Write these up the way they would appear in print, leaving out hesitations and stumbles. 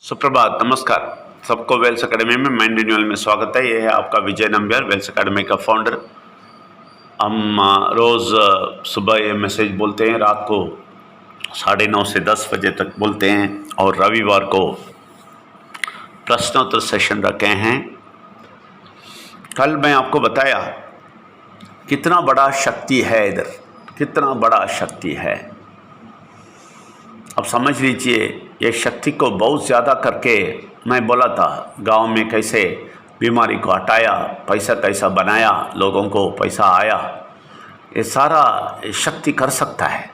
सुप्रभात, नमस्कार। सबको वेल्स अकेडमी में माइंड रिन्यूअल में स्वागत है। ये है आपका विजय नंबियार, वेल्स अकेडमी का फाउंडर। हम रोज़ सुबह ये मैसेज बोलते हैं, रात को 9:30 से 10 बजे तक बोलते हैं, और रविवार को प्रश्नोत्तर सेशन रखे हैं। कल मैं आपको बताया कितना बड़ा शक्ति है इधर, कितना बड़ा शक्ति है। अब समझ लीजिए, ये शक्ति को बहुत ज़्यादा करके मैं बोला था गांव में कैसे बीमारी को हटाया, पैसा कैसा बनाया, लोगों को पैसा आया। ये सारा शक्ति कर सकता है।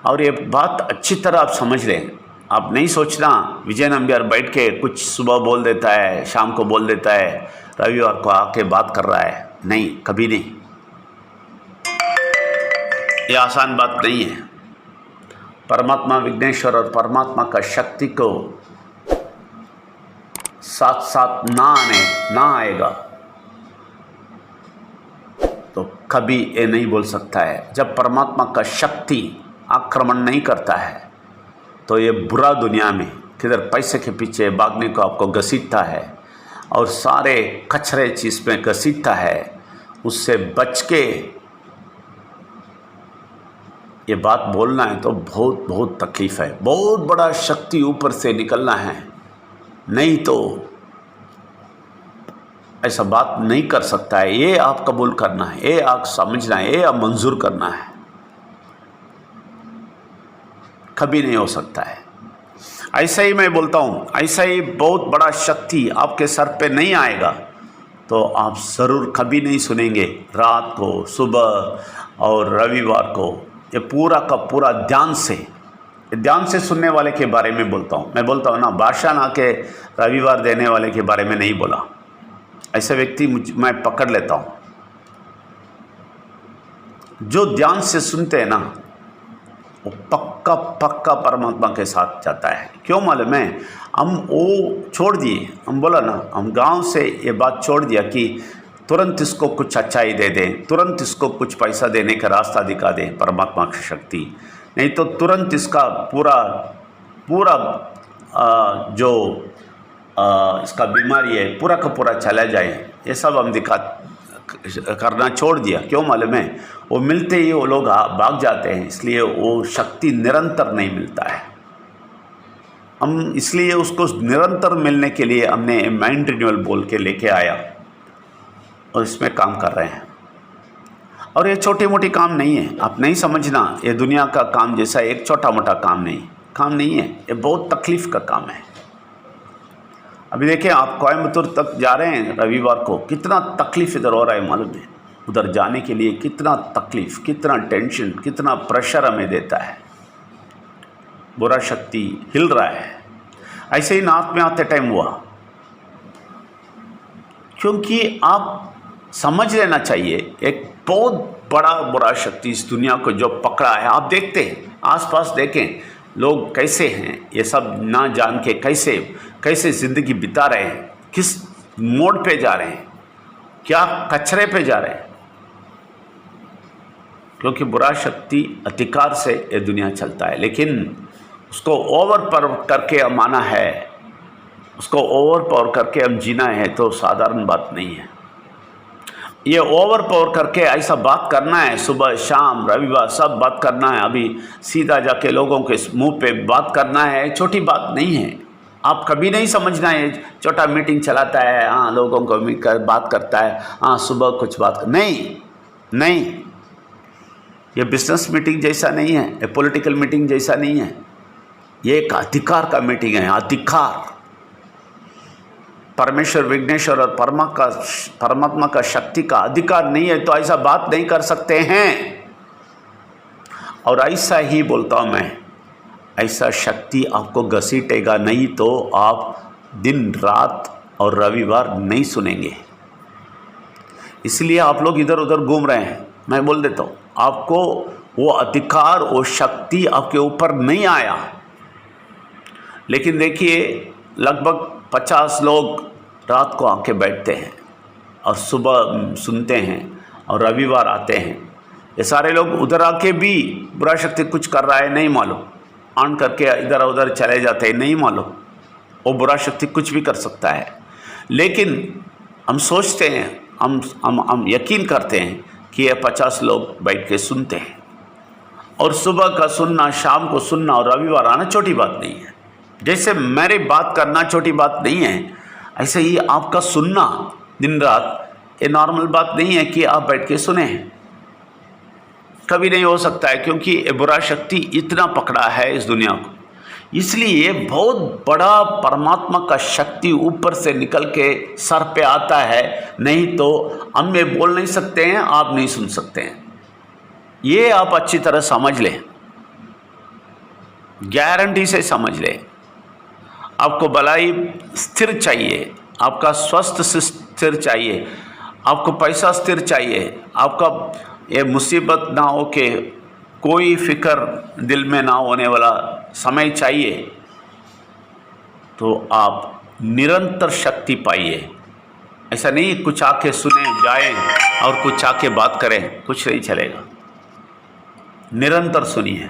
और ये बात अच्छी तरह आप समझ लें। आप नहीं सोचना विजय नंबियार बैठ के कुछ सुबह बोल देता है, शाम को बोल देता है, रविवार को आके बात कर रहा है। नहीं, कभी नहीं। ये आसान बात नहीं है। परमात्मा विघ्नेश्वर और परमात्मा का शक्ति को साथ साथ ना आएगा तो कभी ये नहीं बोल सकता है। जब परमात्मा का शक्ति आक्रमण नहीं करता है तो ये बुरा दुनिया में किधर पैसे के पीछे भागने को आपको घसीटता है और सारे कचरे चीज़ में घसीटता है। उससे बच के ये बात बोलना है तो बहुत बहुत तकलीफ़ है। बहुत बड़ा शक्ति ऊपर से निकलना है, नहीं तो ऐसा बात नहीं कर सकता है। ये आप कबूल करना है, ये आप समझना है, ये आप मंजूर करना है। कभी नहीं हो सकता है। ऐसा ही मैं बोलता हूँ, ऐसा ही बहुत बड़ा शक्ति आपके सर पे नहीं आएगा तो आप ज़रूर कभी नहीं सुनेंगे। रात को, सुबह और रविवार को ये पूरा का पूरा ध्यान से सुनने वाले के बारे में बोलता हूँ। मैं बोलता हूँ ना, बादशाह ना के रविवार देने वाले के बारे में नहीं बोला। ऐसे व्यक्ति मैं पकड़ लेता हूँ। जो ध्यान से सुनते हैं ना, वो पक्का पक्का परमात्मा के साथ जाता है। क्यों मालूम है? हम वो छोड़ दिए, हम बोला ना, हम गांव से ये बात छोड़ दिया कि तुरंत इसको कुछ अच्छाई दे दें, तुरंत इसको कुछ पैसा देने का रास्ता दिखा दें परमात्मा की शक्ति, नहीं तो तुरंत इसका पूरा जो इसका बीमारी है पूरा का पूरा चला जाए। ये सब हम करना छोड़ दिया। क्यों मालूम है? वो मिलते ही वो लोग भाग जाते हैं, इसलिए वो शक्ति निरंतर नहीं मिलता है। हम इसलिए उसको निरंतर मिलने के लिए हमने माइंड रिन्यूअल बोल के लेके आया और इसमें काम कर रहे हैं। और ये छोटी मोटी काम नहीं है, आप नहीं समझना। ये दुनिया का काम जैसा एक छोटा मोटा काम नहीं है। ये बहुत तकलीफ़ का काम है। अभी देखें, आप कोयम्बतूर तक जा रहे हैं रविवार को, कितना तकलीफ़ इधर हो रहा है मालूम है? उधर जाने के लिए कितना तकलीफ़, कितना टेंशन, कितना प्रेशर हमें देता है। बुरा शक्ति हिल रहा है। ऐसे ही नॉर्थ में आते टाइम हुआ, क्योंकि आप समझ लेना चाहिए एक बहुत बड़ा बुरा शक्ति इस दुनिया को जो पकड़ा है। आप देखते हैं आसपास, देखें लोग कैसे हैं, ये सब ना जान के कैसे ज़िंदगी बिता रहे हैं, किस मोड़ पे जा रहे हैं, क्या कचरे पे जा रहे हैं। क्योंकि बुरा शक्ति अधिकार से ये दुनिया चलता है, लेकिन उसको ओवर पावर करके हम आना है, उसको ओवर पावर करके हम जीना है तो साधारण बात नहीं है। ये ओवर पावर करके ऐसा बात करना है, सुबह शाम रविवार सब बात करना है। अभी सीधा जाके लोगों के मुंह पे बात करना है, छोटी बात नहीं है। आप कभी नहीं समझना है छोटा मीटिंग चलाता है, हाँ लोगों को मिलकर बात करता है, हाँ सुबह कुछ बात नहीं। ये बिजनेस मीटिंग जैसा नहीं है, ये पॉलिटिकल मीटिंग जैसा नहीं है। ये एक अधिकार का मीटिंग है। अधिकार, परमेश्वर विघ्नेश्वर और परमात्मा का शक्ति का अधिकार नहीं है तो ऐसा बात नहीं कर सकते हैं। और ऐसा ही बोलता हूँ मैं, ऐसा शक्ति आपको घसीटेगा नहीं तो आप दिन रात और रविवार नहीं सुनेंगे। इसलिए आप लोग इधर उधर घूम रहे हैं। मैं बोल देता हूँ, आपको वो अधिकार, वो शक्ति आपके ऊपर नहीं आया। लेकिन देखिए, लगभग 50 लोग रात को आके बैठते हैं और सुबह सुनते हैं और रविवार आते हैं। ये सारे लोग उधर आके भी बुरा शक्ति कुछ कर रहा है नहीं मालूम। ऑन करके इधर उधर चले जाते हैं, नहीं मालूम वो बुरा शक्ति कुछ भी कर सकता है। लेकिन हम सोचते हैं, हम यकीन करते हैं कि ये 50 लोग बैठ के सुनते हैं, और सुबह का सुनना, शाम को सुनना और रविवार आना छोटी बात नहीं है। जैसे मेरी बात करना छोटी बात नहीं है, ऐसे ही आपका सुनना दिन रात ये नॉर्मल बात नहीं है कि आप बैठ के सुने। कभी नहीं हो सकता है, क्योंकि ये बुरा शक्ति इतना पकड़ा है इस दुनिया को। इसलिए बहुत बड़ा परमात्मा का शक्ति ऊपर से निकल के सर पे आता है, नहीं तो हम ये बोल नहीं सकते हैं, आप नहीं सुन सकते हैं। ये आप अच्छी तरह समझ लें, गारंटी से समझ लें। आपको भलाई स्थिर चाहिए, आपका स्वस्थ स्थिर चाहिए, आपको पैसा स्थिर चाहिए, आपका ये मुसीबत ना हो के कोई फिक्र दिल में ना होने वाला समय चाहिए, तो आप निरंतर शक्ति पाइए। ऐसा नहीं कुछ आके सुने जाएं और कुछ आके बात करें, कुछ नहीं चलेगा। निरंतर सुनिए।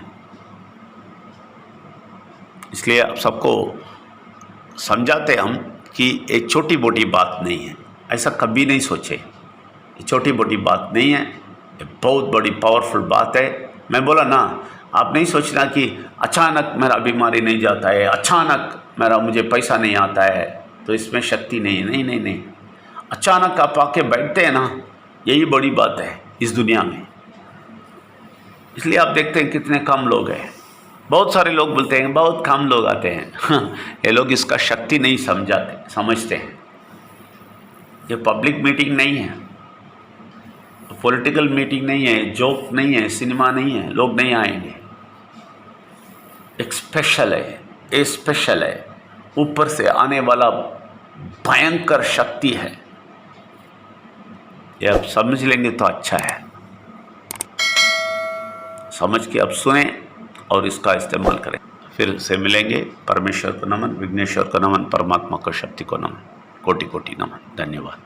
इसलिए आप सबको समझाते हम कि एक छोटी मोटी बात नहीं है, ऐसा कभी नहीं सोचे। ये छोटी मोटी बात नहीं है, ये बहुत बड़ी पावरफुल बात है। मैं बोला ना, आप नहीं सोचना कि अचानक मेरा बीमारी नहीं जाता है, अचानक मुझे पैसा नहीं आता है तो इसमें शक्ति नहीं है। नहीं नहीं नहीं, अचानक आप आके बैठते हैं ना, यही बड़ी बात है इस दुनिया में। इसलिए आप देखते हैं कितने कम लोग हैं। बहुत सारे लोग बोलते हैं बहुत कम लोग आते हैं ये लोग इसका शक्ति नहीं समझते हैं। ये पब्लिक मीटिंग नहीं है, पॉलिटिकल मीटिंग नहीं है, जोक नहीं है, सिनेमा नहीं है, लोग नहीं आएंगे। एक स्पेशल है, ये स्पेशल है, ऊपर से आने वाला भयंकर शक्ति है। ये आप समझ लेंगे तो अच्छा है। समझ के अब सुने और इसका इस्तेमाल करें। फिर से मिलेंगे। परमेश्वर को नमन, विघ्नेश्वर को नमन, परमात्मा को शक्ति को नमन, कोटि कोटि नमन। धन्यवाद।